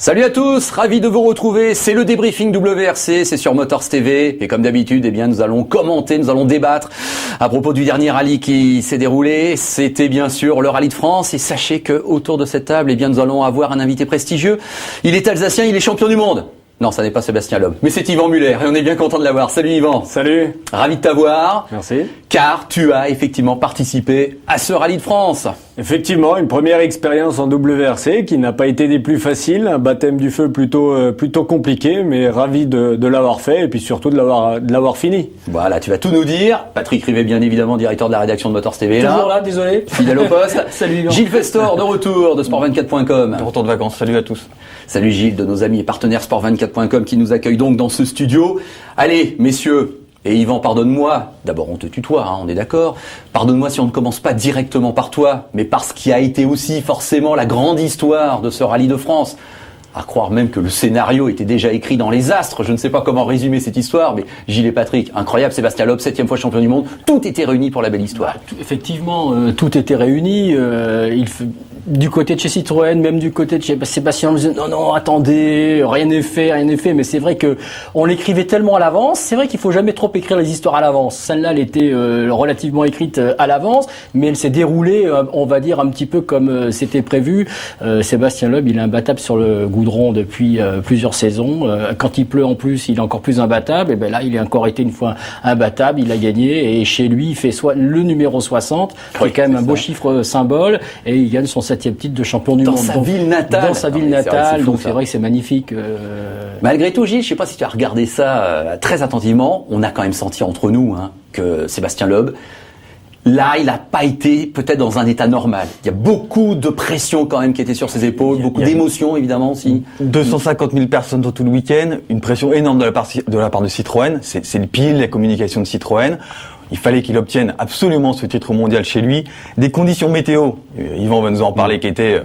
Salut à tous, ravi de vous retrouver, c'est le débriefing WRC, c'est sur Motors TV et comme d'habitude, nous allons commenter, nous allons débattre à propos du dernier rallye qui s'est déroulé, c'était bien sûr le rallye de France et sachez que autour de cette table, nous allons avoir un invité prestigieux, il est alsacien, il est champion du monde. Non, ça n'est pas Sébastien Loeb, mais c'est Yvan Muller et on est bien content de l'avoir. Salut Yvan. Salut. Ravi de t'avoir. Merci. Car tu as effectivement participé à ce rallye de France. Effectivement, une première expérience en WRC qui n'a pas été des plus faciles, un baptême du feu plutôt compliqué, mais ravi de l'avoir fait et puis surtout de l'avoir fini. Voilà, tu vas tout nous dire. Patrick Rivet, bien évidemment, directeur de la rédaction de Motors TV. Toujours là, désolé. Fidèle au poste. Salut Yvan. Gilles Festor, de retour de Sport24.com. De retour de vacances, salut à tous. Salut Gilles, de nos amis et partenaires Sport24.com qui nous accueillent donc dans ce studio. Allez, messieurs, et Yvan, pardonne-moi, d'abord on te tutoie, on est d'accord. Pardonne-moi si on ne commence pas directement par toi, mais par ce qui a été aussi forcément la grande histoire de ce rallye de France. À croire même que le scénario était déjà écrit dans les astres. Je ne sais pas comment résumer cette histoire, mais Gilles et Patrick, incroyable. Sébastien Loeb, 7e fois champion du monde. Tout était réuni pour la belle histoire. Effectivement, tout était réuni. Du côté de chez Citroën, même du côté de chez Sébastien, on disait non, attendez, rien n'est fait. Mais c'est vrai que on l'écrivait tellement à l'avance. C'est vrai qu'il faut jamais trop écrire les histoires à l'avance. Celle-là, elle était relativement écrite à l'avance, mais elle s'est déroulée, on va dire, un petit peu comme c'était prévu. Sébastien Loeb, il est imbattable sur le goudron depuis plusieurs saisons. Quand il pleut en plus, il est encore plus imbattable. Et ben là, il a encore été une fois imbattable. Il a gagné et chez lui, il fait soit le numéro 60, qui est quand même un beau chiffre symbole, et il gagne son 7e titre de champion du monde. Dans sa ville natale. Dans sa ville natale. Donc c'est vrai que c'est magnifique. Malgré tout, Gilles, je sais pas si tu as regardé ça très attentivement. On a quand même senti entre nous que Sébastien Loeb, là, il n'a pas été peut-être dans un état normal. Il y a beaucoup de pression quand même qui était sur ses épaules, beaucoup d'émotions évidemment aussi. 250 000 personnes dans tout le week-end, une pression énorme de la part de Citroën. C'est le pile, la communication de Citroën. Il fallait qu'il obtienne absolument ce titre mondial chez lui. Des conditions météo, Yvan va nous en parler, qui étaient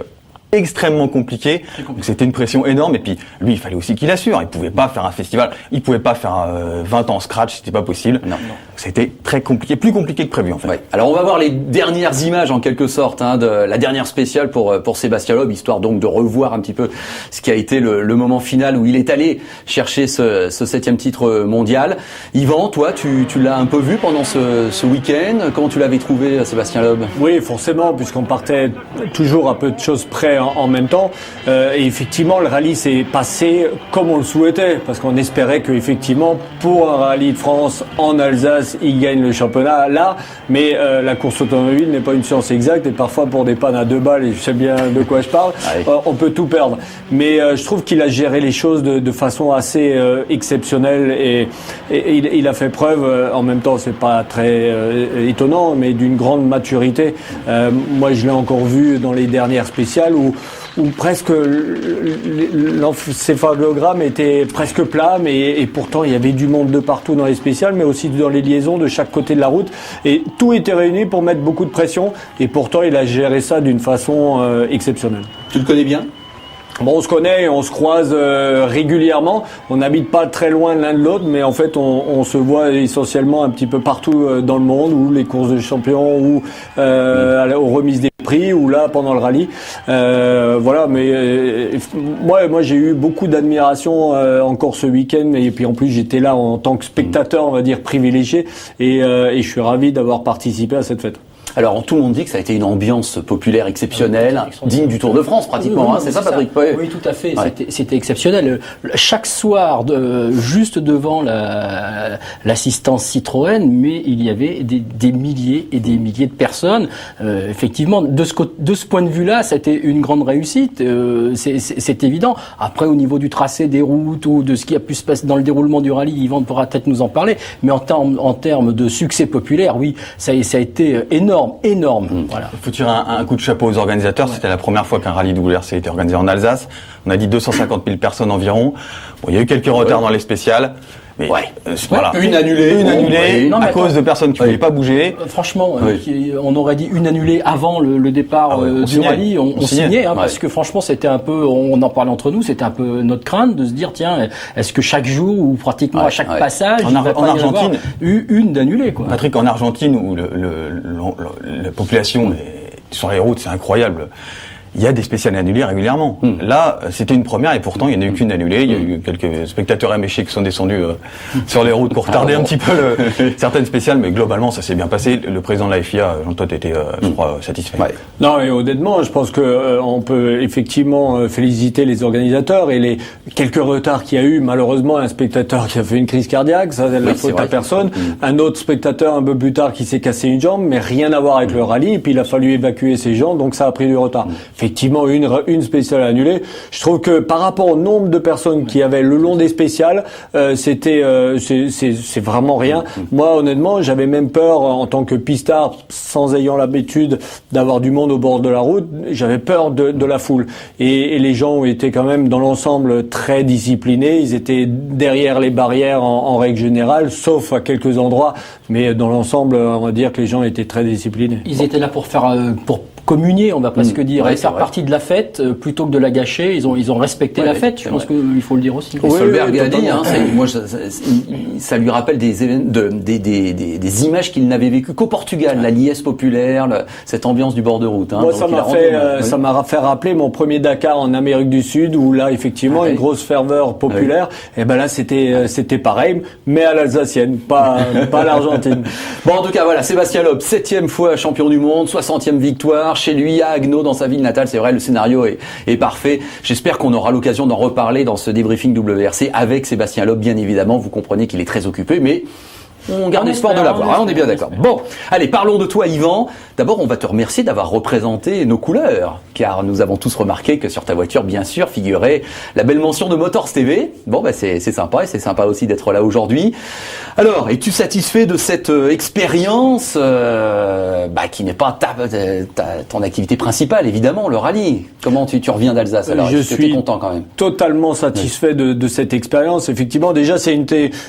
extrêmement compliqué. C'était une pression énorme et puis lui il fallait aussi qu'il assure. Il pouvait pas faire un festival, il pouvait pas faire 20 ans scratch, c'était pas possible. Non. C'était très compliqué, plus compliqué que prévu en fait. Ouais. Alors on va voir les dernières images en quelque sorte de la dernière spéciale pour Sébastien Loeb, histoire donc de revoir un petit peu ce qui a été le moment final où il est allé chercher ce 7e titre mondial. Yvan, toi tu l'as un peu vu pendant ce week-end. Comment tu l'avais trouvé Sébastien Loeb? Oui, forcément, puisqu'on partait toujours à peu de choses près en même temps. Et effectivement, le rallye s'est passé comme on le souhaitait, parce qu'on espérait que effectivement, pour un rallye de France en Alsace, il gagne le championnat là. Mais la course automobile n'est pas une science exacte et parfois pour des pannes à 2 balles, et je sais bien de quoi je parle, on peut tout perdre. Mais je trouve qu'il a géré les choses de façon assez exceptionnelle et il a fait preuve. En même temps, c'est pas très étonnant, mais d'une grande maturité. Moi, je l'ai encore vu dans les dernières spéciales où presque l'encéphalogramme était presque plat, et pourtant il y avait du monde de partout dans les spéciales, mais aussi dans les liaisons de chaque côté de la route, et tout était réuni pour mettre beaucoup de pression, et pourtant il a géré ça d'une façon exceptionnelle. Tu le connais bien ? Bon, on se connaît, on se croise régulièrement. On n'habite pas très loin l'un de l'autre, mais en fait, on se voit essentiellement un petit peu partout dans le monde, ou les courses de champions, ou aux remises des prix, ou là pendant le rallye. Voilà, mais moi, j'ai eu beaucoup d'admiration encore ce week-end, et puis en plus, j'étais là en tant que spectateur, on va dire privilégié, et je suis ravi d'avoir participé à cette fête. Alors, tout le monde dit que ça a été une ambiance populaire exceptionnelle, digne du Tour de France pratiquement. Oui, c'est ça, Patrick ? Oui, tout à fait. Ouais. C'était exceptionnel. Chaque soir, juste devant l'assistance Citroën, mais il y avait des milliers et des milliers de personnes. Effectivement, de ce point de vue-là, c'était une grande réussite. C'est évident. Après, au niveau du tracé des routes ou de ce qui a pu se passer dans le déroulement du rallye, Yvan pourra peut-être nous en parler. Mais en termes de succès populaire, oui, ça a été énorme. Voilà. Il faut tirer un coup de chapeau aux organisateurs. Ouais. C'était la première fois qu'un rallye WRC a été organisé en Alsace. On a dit 250 000 personnes environ. Bon, il y a eu quelques retards dans les spéciales. Mais voilà. Une annulée à cause de personnes qui ne voulaient pas bouger. Franchement, on aurait dit une annulée avant le départ du rallye. On signait, parce que franchement, c'était un peu, on en parlait entre nous, c'était un peu notre crainte de se dire, tiens, est-ce que chaque jour ou pratiquement à chaque passage, en Argentine, une d'annulée, quoi. Patrick, en Argentine où la population sur les routes, c'est incroyable. il y a des spéciales annulées régulièrement. Là, c'était une première et pourtant, il n'y en a eu qu'une annulée. Il y a eu quelques spectateurs éméchés qui sont descendus sur les routes pour retarder un petit peu certaines spéciales, mais globalement, ça s'est bien passé. Le président de la FIA, Jean-Todt, était, je crois, satisfait. Ouais. Non, et honnêtement, je pense que on peut effectivement féliciter les organisateurs et les quelques retards qu'il y a eu. Malheureusement, un spectateur qui a fait une crise cardiaque, ça c'est la faute à personne. Un autre spectateur un peu plus tard qui s'est cassé une jambe, mais rien à voir avec le rallye. Et puis il a fallu évacuer ces gens, donc ça a pris du retard. Effectivement, une spéciale annulée. Je trouve que par rapport au nombre de personnes qui avaient le long des spéciales, c'est vraiment rien. Moi, honnêtement, j'avais même peur en tant que pistard, sans ayant l'habitude d'avoir du monde au bord de la route, j'avais peur de la foule. Et les gens ont été quand même dans l'ensemble très disciplinés. Ils étaient derrière les barrières en règle générale, sauf à quelques endroits, mais dans l'ensemble, on va dire que les gens étaient très disciplinés. Ils étaient là pour faire pour communier, on va presque dire, et faire partie de la fête plutôt que de la gâcher. Ils ont respecté la fête. Je pense qu'il faut le dire aussi. Oui, Solberg a dit, moi, ça lui rappelle des images qu'il n'avait vécues qu'au Portugal, la liesse populaire, cette ambiance du bord de route. Moi, ça m'a fait rappeler mon premier Dakar en Amérique du Sud, où là, effectivement, une grosse ferveur populaire. Et ben là, c'était pareil, mais à l'alsacienne, pas à l'Argentine. Bon, en tout cas, voilà, Sébastien Loeb, 7e fois champion du monde, 60e victoire chez lui à Haguenau, dans sa ville natale. C'est vrai, le scénario est parfait. J'espère qu'on aura l'occasion d'en reparler dans ce débriefing WRC avec Sébastien Loeb, bien évidemment. Vous comprenez qu'il est très occupé, mais on garde espoir de l'avoir, on est bien d'accord. Bon, allez, parlons de toi, Yvan. D'abord, on va te remercier d'avoir représenté nos couleurs, car nous avons tous remarqué que sur ta voiture, bien sûr, figurait la belle mention de Motors TV. Bon, c'est sympa, et c'est sympa aussi d'être là aujourd'hui. Alors, es-tu satisfait de cette expérience qui n'est pas ton activité principale, évidemment, le rallye? Comment tu reviens d'Alsace? Alors, je suis content quand même. Totalement satisfait de cette expérience. Effectivement, déjà, c'est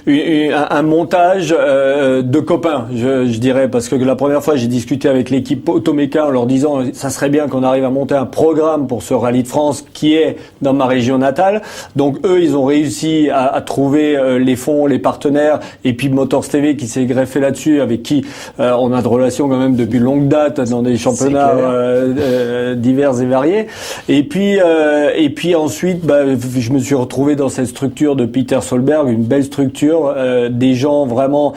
un montage de copains, je dirais, parce que la première fois, j'ai discuté avec l'équipe Automéca en leur disant ça serait bien qu'on arrive à monter un programme pour ce rallye de France qui est dans ma région natale. Donc eux, ils ont réussi à trouver les fonds, les partenaires, et puis Motors TV qui s'est greffé là-dessus, avec qui on a de relations quand même depuis longue date dans des championnats divers et variés. Et puis ensuite, je me suis retrouvé dans cette structure de Peter Solberg, une belle structure, des gens vraiment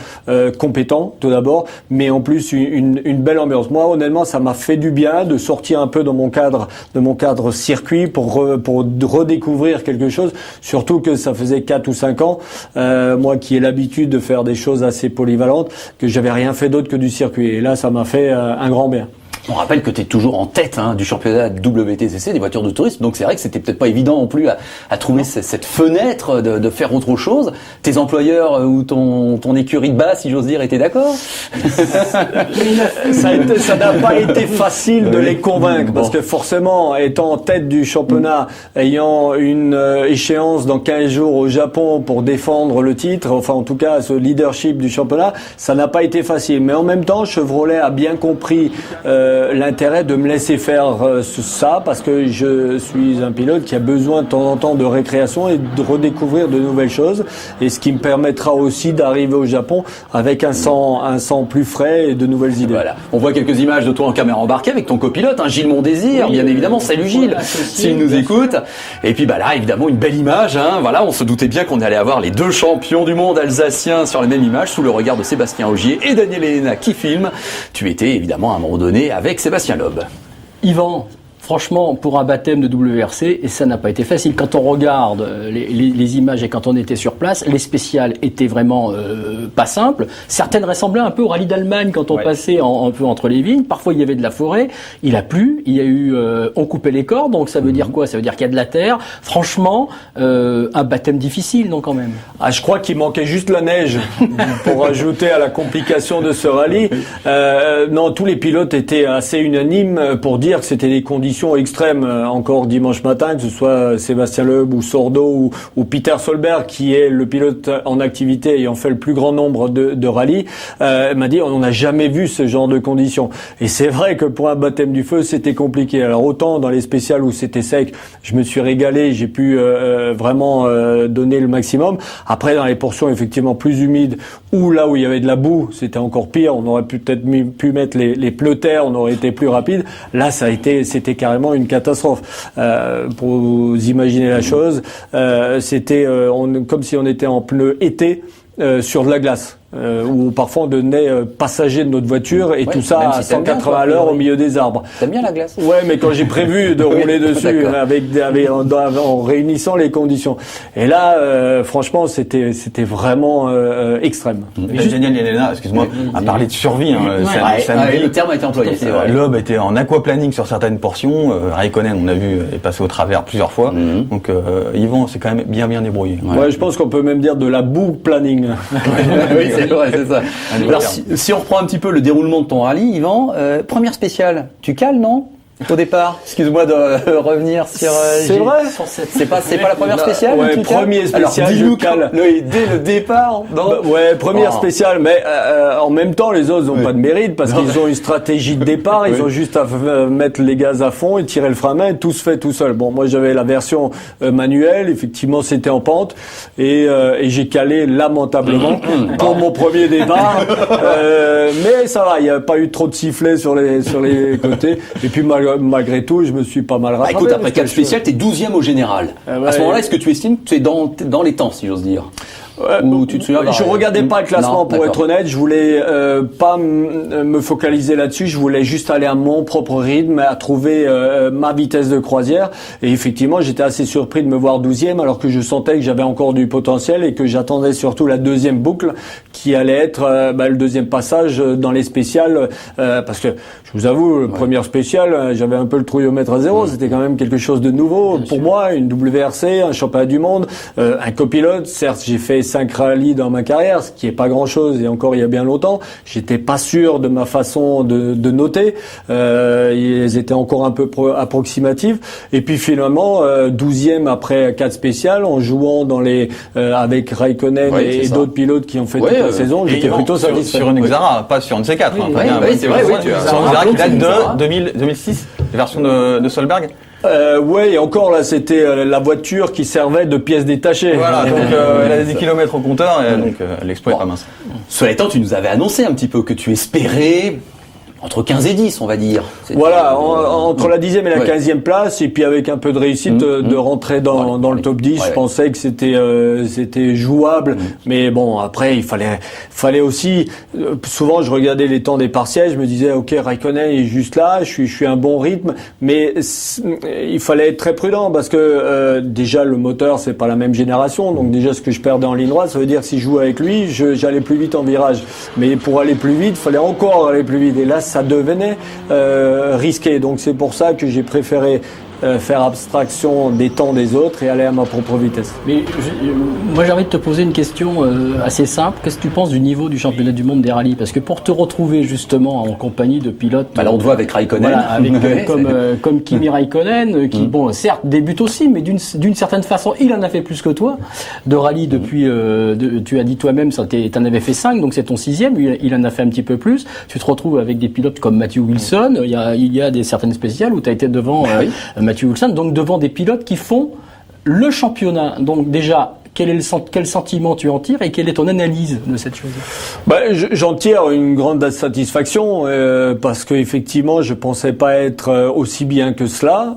compétents tout d'abord, mais en plus une belle ambiance. Moi, honnêtement, ça m'a fait du bien de sortir un peu de mon cadre circuit pour redécouvrir quelque chose, surtout que ça faisait 4 ou 5 ans, moi qui ai l'habitude de faire des choses assez polyvalentes, que j'avais rien fait d'autre que du circuit. Et là, ça m'a fait un grand bien. On rappelle que tu es toujours en tête du championnat WTCC des voitures de tourisme, donc c'est vrai que c'était peut-être pas évident non plus à trouver cette fenêtre de faire autre chose. Tes employeurs ou ton écurie de base, si j'ose dire, étaient d'accord? Ça n'a pas été facile de les convaincre, parce que forcément, étant en tête du championnat, ayant une échéance dans 15 jours au Japon pour défendre le titre, enfin en tout cas ce leadership du championnat, ça n'a pas été facile. Mais en même temps, Chevrolet a bien compris l'intérêt de me laisser faire ça, parce que je suis un pilote qui a besoin de temps en temps de récréation et de redécouvrir de nouvelles choses, et ce qui me permettra aussi d'arriver au Japon avec un sang plus frais et de nouvelles idées. Voilà. On voit quelques images de toi en caméra embarquée avec ton copilote, Gilles Mondésir, bien évidemment. Salut Gilles, s'il nous écoute. Et puis là, évidemment, une belle image. Voilà, on se doutait bien qu'on allait avoir les deux champions du monde alsaciens sur la même image, sous le regard de Sébastien Ogier et Daniel Elena qui filme. Tu étais évidemment à un moment donné avec Sébastien Loeb. Yvan, franchement, pour un baptême de WRC, et ça n'a pas été facile. Quand on regarde les images et quand on était sur place, les spéciales étaient vraiment pas simples. Certaines ressemblaient un peu au rallye d'Allemagne quand on passait un peu entre les vignes. Parfois, il y avait de la forêt. Il a plu. Il y a eu, on coupait les cordes. Donc, ça veut dire quoi? Ça veut dire qu'il y a de la terre. Franchement, un baptême difficile, non, quand même. Je crois qu'il manquait juste la neige pour ajouter à la complication de ce rallye. Non, tous les pilotes étaient assez unanimes pour dire que c'était des conditions extrêmes encore dimanche matin, que ce soit Sébastien Loeb ou Sordo ou Peter Solberg, qui est le pilote en activité ayant fait le plus grand nombre de rallyes, m'a dit on n'a jamais vu ce genre de conditions. Et c'est vrai que pour un baptême du feu, c'était compliqué. Alors autant dans les spéciales où c'était sec, je me suis régalé, j'ai pu vraiment donner le maximum. Après, dans les portions effectivement plus humides, ou là où il y avait de la boue, c'était encore pire. On aurait peut-être pu mettre les pneus terre, on aurait été plus rapide. Là, c'était carrément une catastrophe. Pour vous imaginer la chose, c'était comme si on était en pneu été sur de la glace. Où parfois on devenait passager de notre voiture et tout ça à 180 à l'heure au milieu des arbres. T'aimes bien la glace? Ouais, mais quand j'ai prévu de rouler dessus en réunissant les conditions. Et là, franchement, c'était vraiment extrême. Daniel Yannella, excuse-moi, a parlé de survie. Le terme a été employé, c'est vrai. L'homme était en aquaplaning sur certaines portions. Raikkonen, on a vu, est passé au travers plusieurs fois. Donc Yvan s'est quand même bien débrouillé. Ouais, je pense qu'on peut même dire de la boue planning. Oui, c'est ça. Alors, si on reprend un petit peu le déroulement de ton rallye, Yvan, première spéciale, tu cales, non? Au départ, excuse-moi de revenir sur. C'est vrai. C'est pas la première spéciale. Ouais, premier spécial. Alors, dis-nous dès le départ. Non ouais, première spéciale, mais en même temps, les autres n'ont pas de mérite parce qu'ils ont une stratégie de départ. Ils ont juste à mettre les gaz à fond et tirer le frein à main. Et tout se fait tout seul. Bon, moi j'avais la version manuelle. Effectivement, c'était en pente et j'ai calé lamentablement pour mon premier départ. Mais ça va, il n'y a pas eu trop de sifflets sur les côtés. Et puis malgré tout, je me suis pas mal rattrapé. Écoute, après 4 spéciales, t'es 12e au général. À ce moment-là, est-ce que tu estimes que tu es dans les temps, si j'ose dire? Ou tu te souviens, je regardais pas le classement pour être honnête. Je voulais pas me focaliser là-dessus. Je voulais juste aller à mon propre rythme, à trouver ma vitesse de croisière. Et effectivement, j'étais assez surpris de me voir 12e, alors que je sentais que j'avais encore du potentiel et que j'attendais surtout la deuxième boucle, qui allait être le deuxième passage dans les spéciales. Parce que je vous avoue, première spéciale, j'avais un peu le trouillomètre à zéro. C'était quand même quelque chose de nouveau pour moi, une WRC, un championnat du monde, un copilote. Certes, j'ai fait 5 rallyes dans ma carrière, ce qui est pas grand-chose, et encore il y a bien longtemps. J'étais pas sûr de ma façon de noter. Ils étaient encore un peu approximatifs. Et puis finalement, 12e après 4 spéciales, en jouant dans avec Raikkonen et d'autres pilotes qui ont fait toute la saison, j'étais plutôt satisfait. Sur une Xara, pas sur une C4. C'est vrai, oui. Sur une Xara qui date de 2006, la version de Solberg. Ouais, et encore là, c'était la voiture qui servait de pièce détachée. Voilà, donc elle a des kilomètres au compteur, et donc l'exploit est pas mince. Cela étant, tu nous avais annoncé un petit peu que tu espérais entre 15 et 10, on va dire. Voilà, entre la 10e et la 15e place, et puis avec un peu de réussite de rentrer dans le top 10, je pensais que c'était jouable. Mais bon, après, il fallait aussi, souvent je regardais les temps des partiels, je me disais, ok, Raikkonen est juste là, je suis un bon rythme, mais il fallait être très prudent parce que déjà le moteur c'est pas la même génération, donc déjà ce que je perdais en ligne droite, ça veut dire que si je jouais avec lui, j'allais plus vite en virage. Mais pour aller plus vite, il fallait encore aller plus vite, et là ça devenait risqué. Donc c'est pour ça que j'ai préféré faire abstraction des temps des autres et aller à ma propre vitesse. Mais moi j'ai envie de te poser une question assez simple. Qu'est-ce que tu penses du niveau du championnat du monde des rallyes? Parce que pour te retrouver justement en compagnie de pilotes... Là on te voit avec Raikkonen. Voilà, avec, comme Kimi Raikkonen, qui bon certes débute aussi, mais d'une certaine façon il en a fait plus que toi. De rallye depuis, tu as dit toi-même, t'en avais fait 5, donc c'est ton 6e, il en a fait un petit peu plus. Tu te retrouves avec des pilotes comme Matthew Wilson, il y a des certaines spéciales où tu as été devant... Matthew Wilson, donc devant des pilotes qui font le championnat. Donc déjà, quel sentiment tu en tires et quelle est ton analyse de cette chose? J'en tire une grande satisfaction parce que effectivement, je pensais pas être aussi bien que cela.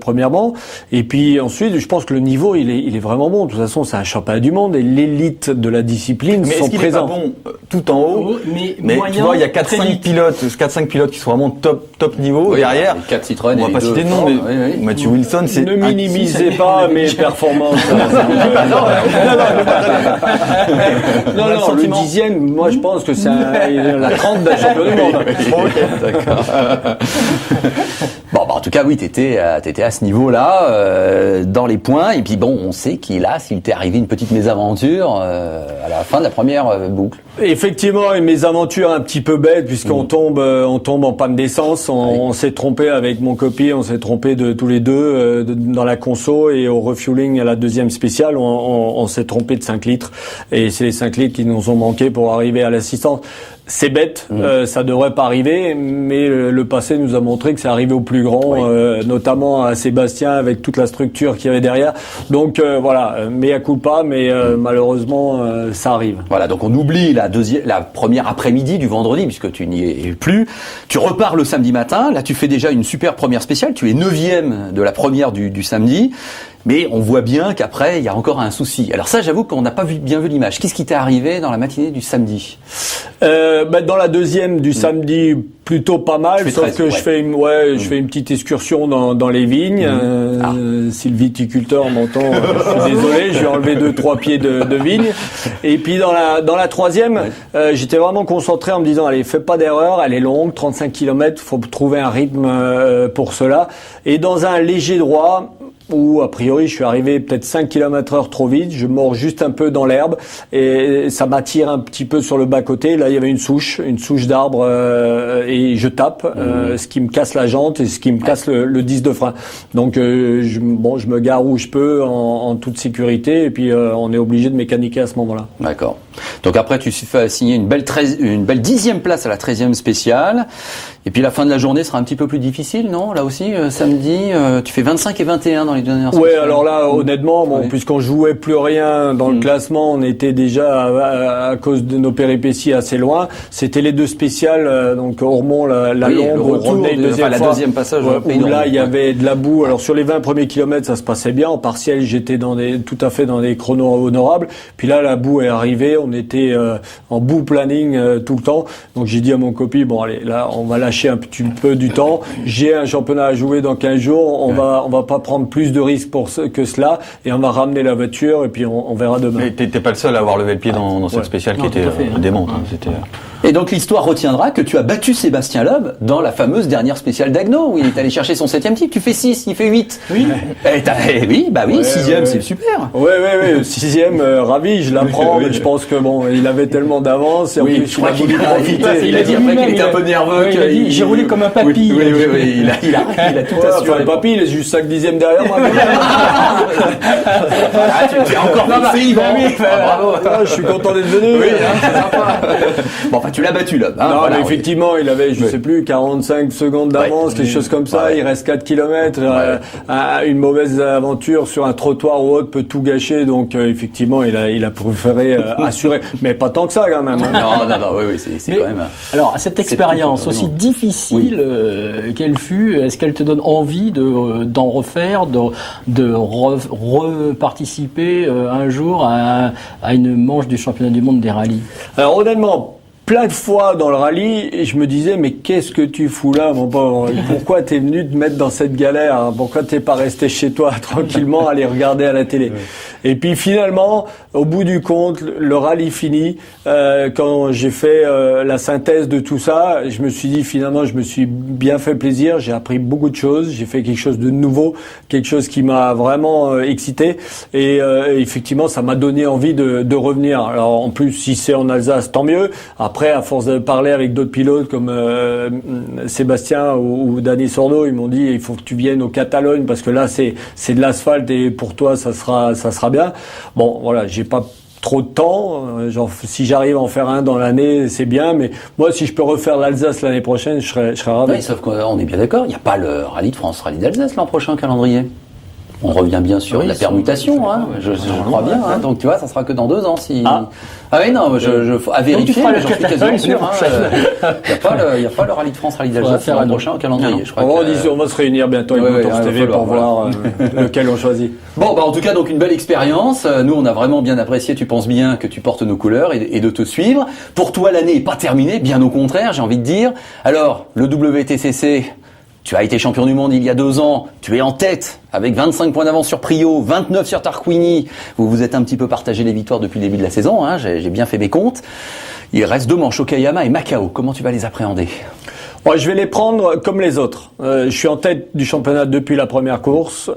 Premièrement, et puis ensuite, je pense que le niveau il est vraiment bon. De toute façon, c'est un championnat du monde et l'élite de la discipline sont présents. Mais est-ce qu'il est pas bon tout en haut? Mais moyen, tu vois, il y a 4-5 pilotes qui sont vraiment top niveau derrière. 4 Citroën. On va pas citer de nom, mais Matthew Wilson, c'est... Ne minimisez pas mes performances. Non, le 10e, moi je pense que c'est la 30 d'un champion du monde. Ok, d'accord. Bon, en tout cas, oui, t'étais à ce niveau-là, dans les points, et puis bon, on sait s'il t'est arrivé une petite mésaventure à la fin de la première boucle. Effectivement, une mésaventure un petit peu bête, puisqu'on tombe en panne d'essence, on s'est trompé avec mon copier, on s'est trompé de tous les deux dans la conso, et au refueling à la deuxième spéciale, on s'est trompé de 5 litres, et c'est les 5 litres qui nous ont manqué pour arriver à l'assistance. C'est bête, ça devrait pas arriver, mais le passé nous a montré que c'est arrivé aux plus grands, notamment à Sébastien avec toute la structure qu'il y avait derrière. Donc voilà, mea culpa, mais malheureusement ça arrive. Voilà, donc on oublie la première après-midi du vendredi puisque tu n'y es plus. Tu repars le samedi matin. Là, tu fais déjà une super première spéciale. Tu es 9e de la première du samedi. Mais on voit bien qu'après, il y a encore un souci. Alors ça, j'avoue qu'on n'a pas bien vu l'image. Qu'est-ce qui t'est arrivé dans la matinée du samedi ? Dans la deuxième du samedi, plutôt pas mal, sauf que je fais une petite excursion dans les vignes. Si le viticulteur m'entend, je suis désolé, je vais enlever 2-3 pieds de vigne. Et puis dans la troisième, j'étais vraiment concentré en me disant, allez, fais pas d'erreur, elle est longue, 35 km, faut trouver un rythme pour cela. Et dans un léger droit, où a priori je suis arrivé peut-être 5 km/h trop vite, je mords juste un peu dans l'herbe et ça m'attire un petit peu sur le bas-côté. Là il y avait une souche d'arbre et je tape, ce qui me casse la jante et ce qui me casse le disque de frein. Donc je me gare où je peux en toute sécurité et puis on est obligé de mécaniquer à ce moment-là. D'accord. Donc après tu fais signer une belle 10e place à la 13e spéciale. Et puis la fin de la journée sera un petit peu plus difficile, non ? Là aussi, samedi, tu fais 25 et 21 dans les dernières semaines. Ouais, alors là, honnêtement, puisqu'on jouait plus rien dans le classement, on était déjà à cause de nos péripéties assez loin. C'était les deux spéciales, donc Ormont, la longue, revenait la deuxième passage. Où là, il y avait de la boue. Alors sur les 20 premiers kilomètres, ça se passait bien. En partiel, j'étais tout à fait dans des chronos honorables. Puis là, la boue est arrivée. On était en boue planning tout le temps. Donc j'ai dit à mon copine, bon allez, là, on va lâcher un petit peu du temps. J'ai un championnat à jouer dans 15 jours. On va pas prendre plus de risques que cela et on va ramener la voiture et puis on verra demain. Mais t'es pas le seul à avoir levé le pied dans cette spéciale qui était démente. Et donc l'histoire retiendra que tu as battu Sébastien Loeb dans la fameuse dernière spéciale d'Agno où il est allé chercher son 7e titre. Tu fais 6, il fait 8. Oui. Oui, 6e, c'est super. Oui, 6e, ravi, je l'apprends, mais je pense que il avait tellement d'avance et en plus il a voulu profiter. Il a dit après qu'il était un peu nerveux. Il a dit, j'ai roulé comme un papy. Oui, il a tout assuré. Le papy, il est juste 5 dixièmes derrière moi. Tu es encore plus Yvan. Bravo. Je suis content d'être venu. Oui, c'est sympa. Bon, enfin, tu l'as battu là. Non, mais effectivement, il avait, je sais plus, 45 secondes d'avance, quelque chose comme ça. Il reste 4 kilomètres. Une mauvaise aventure sur un trottoir ou autre peut tout gâcher. Donc, effectivement, il a préféré assurer. Mais pas tant que ça, quand même. Non, oui, c'est quand même. Alors, cette expérience aussi difficile qu'elle fut, est-ce qu'elle te donne envie d'en refaire, de reparticiper un jour à une manche du championnat du monde des rallyes? Alors, honnêtement, plein de fois dans le rallye, et je me disais, mais qu'est-ce que tu fous là, mon pauvre? Pourquoi t'es venu te mettre dans cette galère? Pourquoi t'es pas resté chez toi tranquillement, aller regarder à la télé? Et puis finalement, au bout du compte, le rallye fini. Quand j'ai fait la synthèse de tout ça, je me suis dit finalement, je me suis bien fait plaisir. J'ai appris beaucoup de choses. J'ai fait quelque chose de nouveau, quelque chose qui m'a vraiment excité. Et effectivement, ça m'a donné envie de revenir. Alors en plus, si c'est en Alsace, tant mieux. Après, à force de parler avec d'autres pilotes comme Sébastien ou Dani Sordo, ils m'ont dit il faut que tu viennes au Catalogne parce que là c'est de l'asphalte et pour toi ça sera bien. Bon, voilà, j'ai pas trop de temps. Genre, si j'arrive à en faire un dans l'année, c'est bien. Mais moi, si je peux refaire l'Alsace l'année prochaine, je serais ravi. Oui, sauf qu'on est bien d'accord, il n'y a pas le rallye de France, rallye d'Alsace l'an prochain calendrier. On revient bien sur la permutation, je crois bien. Donc tu vois, ça sera que dans 2 ans. Ah oui, non, à vérifier, mais j'en suis quasiment sûr. Il n'y a pas le rallye de France, rallye d'Alsace l'an prochain au calendrier. On va se réunir bientôt avec Motor TV pour voir lequel on choisit. Bon, en tout cas, donc une belle expérience. Nous, on a vraiment bien apprécié. Tu penses bien que tu portes nos couleurs et de te suivre. Pour toi, l'année n'est pas terminée, bien au contraire, j'ai envie de dire. Alors, le WTCC. Tu as été champion du monde il y a 2 ans, tu es en tête avec 25 points d'avance sur Prio, 29 sur Tarquini. Vous vous êtes un petit peu partagé les victoires depuis le début de la saison, j'ai bien fait mes comptes. Il reste 2 manches, Okayama et Macao. Comment tu vas les appréhender ? Je vais les prendre comme les autres. Je suis en tête du championnat depuis la première course,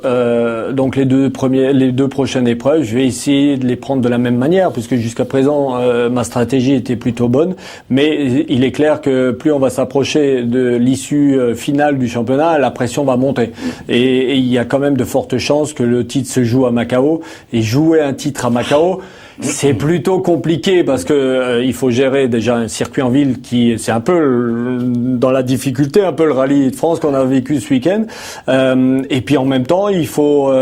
donc les deux prochaines épreuves, je vais essayer de les prendre de la même manière, puisque jusqu'à présent ma stratégie était plutôt bonne. Mais il est clair que plus on va s'approcher de l'issue finale du championnat, la pression va monter. Et il y a quand même de fortes chances que le titre se joue à Macao. Et jouer un titre à Macao, C'est plutôt compliqué parce que il faut gérer déjà un circuit en ville c'est un peu dans la difficulté, un peu le rallye de France qu'on a vécu ce week-end. Et puis en même temps, il faut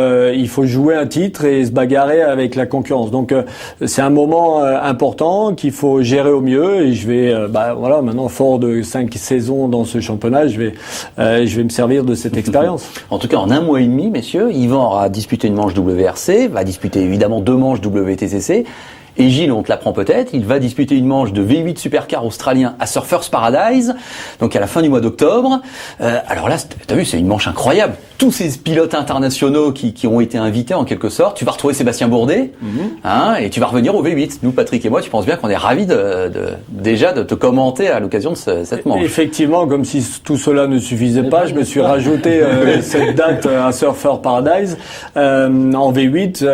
jouer un titre et se bagarrer avec la concurrence. Donc c'est un moment important qu'il faut gérer au mieux. Et je vais, maintenant fort de 5 saisons dans ce championnat, je vais me servir de cette expérience. En tout cas, en un mois et demi, messieurs, Yvan aura disputé une manche WRC, va disputer évidemment 2 manches WTCC. Et Gilles, on te l'apprend peut-être, il va disputer une manche de V8 Supercar australien à Surfers Paradise, donc à la fin du mois d'octobre. Alors là, t'as vu, c'est une manche incroyable. Tous ces pilotes internationaux qui ont été invités en quelque sorte. Tu vas retrouver Sébastien Bourdet, et tu vas revenir au V8. Nous, Patrick et moi, tu penses bien qu'on est ravis déjà de te commenter à l'occasion de cette manche. Effectivement, comme si tout cela ne suffisait pas, je me suis rajouté cette date à Surfers Paradise en V8,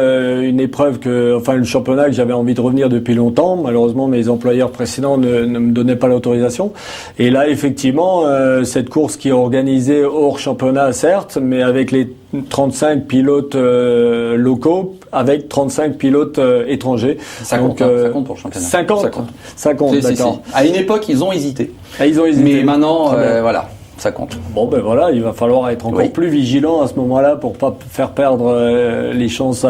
une épreuve le championnat que j'avais envie de revenir depuis longtemps. Malheureusement, mes employeurs précédents ne me donnaient pas l'autorisation. Et là, effectivement, cette course qui est organisée hors championnat, certes, mais avec les 35 pilotes locaux, avec 35 pilotes étrangers. Ça compte pour le championnat. 50, d'accord. Si. À une époque, ils ont hésité. Mais maintenant, voilà. Ça compte. Bon, voilà, il va falloir être encore plus vigilant à ce moment-là pour pas faire perdre les chances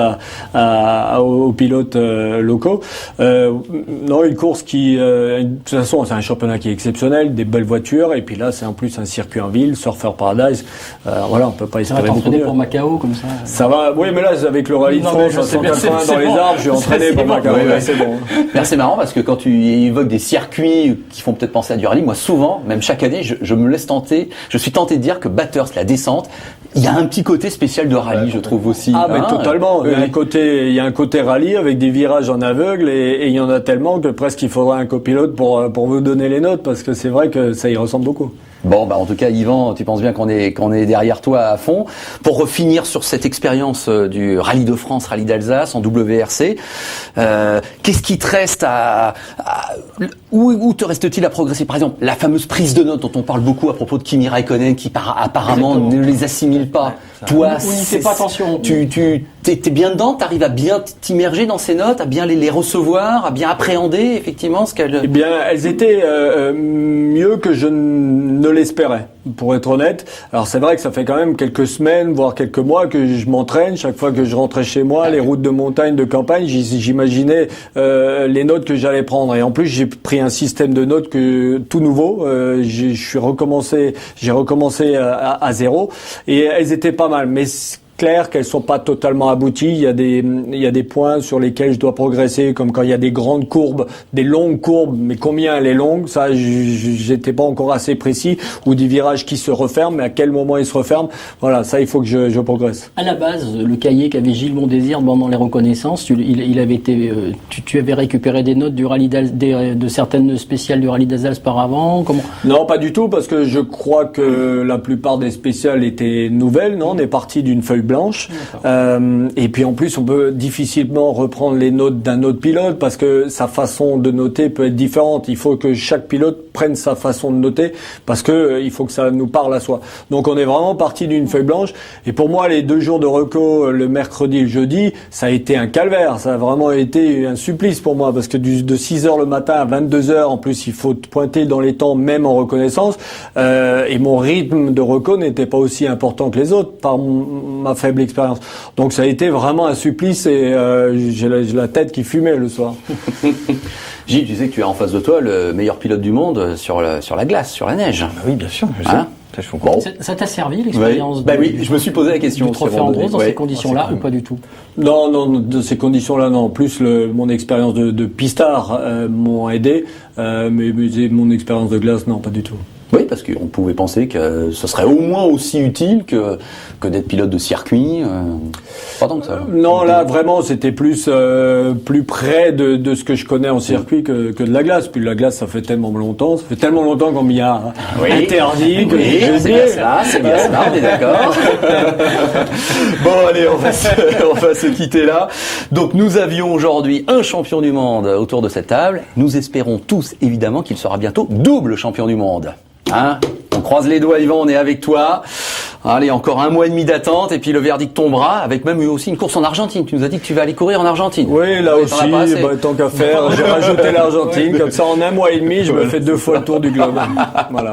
aux pilotes locaux. Non, une course qui, de toute façon, c'est un championnat qui est exceptionnel, des belles voitures, et puis là, c'est en plus un circuit en ville, Surfer Paradise. On peut pas espérer beaucoup mieux. Pour Macao, comme ça. Ça va. Oui, mais là, avec le rallye de France à 180 dans les arbres, je vais entraîner pour Macao. C'est bon. C'est marrant parce que quand tu évoques des circuits qui font peut-être penser à du rallye, moi, souvent, même chaque année, je me laisse tenter. Je suis tenté de dire que Bathurst, la descente, il y a un petit côté spécial de rallye, je trouve aussi. Mais totalement. Il y a un côté rallye avec des virages en aveugle et il y en a tellement que presque il faudra un copilote pour vous donner les notes parce que c'est vrai que ça y ressemble beaucoup. Bon, en tout cas, Yvan, tu penses bien qu'on est derrière toi à fond. Pour finir sur cette expérience du Rallye de France, Rallye d'Alsace en WRC, qu'est-ce qui te reste où te reste-t-il à progresser? Par exemple, la fameuse prise de notes dont on parle beaucoup à propos de Kimi Räikkönen qui apparemment ne les assimile pas. Toi, fais pas attention. T'es bien dedans, t'arrives à bien t'immerger dans ces notes, à bien les recevoir, à bien appréhender effectivement ce qu'elles... Eh bien, elles étaient mieux que je ne l'espérais, pour être honnête. Alors c'est vrai que ça fait quand même quelques semaines, voire quelques mois que je m'entraîne. Chaque fois que je rentrais chez moi, les routes de montagne, de campagne, j'imaginais les notes que j'allais prendre. Et en plus, j'ai pris un système de notes tout nouveau. J'ai recommencé à zéro, et elles étaient pas mal. Mais clair qu'elles sont pas totalement abouties. Il y a des points sur lesquels je dois progresser, comme quand il y a des grandes courbes, des longues courbes, mais combien elle est longue, ça j'étais pas encore assez précis, ou des virages qui se referment, mais à quel moment ils se referment. Voilà, ça il faut que je progresse. À la base, le cahier qu'avait Gilles Mondésir pendant les reconnaissances, il avait été, tu avais récupéré des notes du rallye de certaines spéciales du rallye d'Alsace par avant. Comment? Non, pas du tout, parce que je crois que la plupart des spéciales étaient nouvelles. Non, on est parti d'une feuille blanche. Et puis en plus, on peut difficilement reprendre les notes d'un autre pilote parce que sa façon de noter peut être différente. Il faut que chaque pilote prenne sa façon de noter parce que il faut que ça nous parle à soi. Donc on est vraiment parti d'une feuille blanche. Et pour moi, les 2 jours de reco, le mercredi et le jeudi, ça a été un calvaire. Ça a vraiment été un supplice pour moi parce que de 6h le matin à 22h, en plus, il faut pointer dans les temps même en reconnaissance. Et mon rythme de reco n'était pas aussi important que les autres par ma faible expérience. Donc ça a été vraiment un supplice et j'ai la tête qui fumait le soir. Gilles, tu sais que tu as en face de toi le meilleur pilote du monde sur la glace, sur la neige. Oui, bien sûr. Ça t'a servi l'expérience? Oui, je me suis posé la question. Du trophée Andros dans ces conditions-là ou pas du tout? Non, de ces conditions-là, non. En plus, mon expérience de pistard m'ont aidé, mais mon expérience de glace, non, pas du tout. Oui, parce qu'on pouvait penser que ce serait au moins aussi utile que d'être pilote de circuit. Pas tant que ça. Non, là vraiment, c'était plus près de ce que je connais en circuit que de la glace. Puis la glace, ça fait tellement longtemps qu'on m'y a interdit. C'est bien ça, on est d'accord. Bon, allez, on va se quitter là. Donc, nous avions aujourd'hui un champion du monde autour de cette table. Nous espérons tous, évidemment, qu'il sera bientôt double champion du monde. On croise les doigts, Yvan, on est avec toi. Allez, encore 1 mois et demi d'attente et puis le verdict tombera avec même aussi une course en Argentine. Tu nous as dit que tu vas aller courir en Argentine. Oui, là aussi, tant qu'à faire, j'ai rajouté l'Argentine. Comme ça, en 1 mois et demi, je me fais 2 fois le tour du globe. Voilà.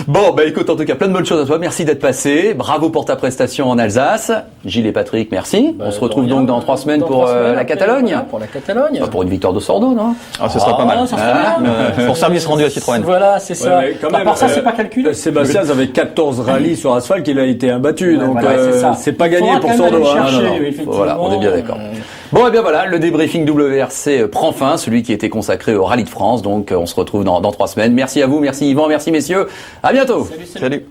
Bon, écoute, en tout cas, plein de bonnes choses à toi. Merci d'être passé. Bravo pour ta prestation en Alsace. Gilles et Patrick, merci. On se retrouve donc dans 3 semaines pour la Catalogne. Pour la Catalogne. Pour une victoire de Sordo, non? Ah, ce sera pas mal. Pour service rendu à Citroën. Voilà, c'est ça. Ouais, quand même, à part ça, c'est pas calculé. Sébastien avait 14 rallyes sur asphalte, il a été imbattu. Donc, c'est pas gagné Faudra pour quand même Sordo. aller Hein. chercher, Voilà, on est bien d'accord. Bon, et bien voilà, le débriefing WRC prend fin, celui qui était consacré au Rallye de France. Donc, on se retrouve dans 3 semaines. Merci à vous, merci Yvan, merci messieurs. À bientôt. Salut. Salut.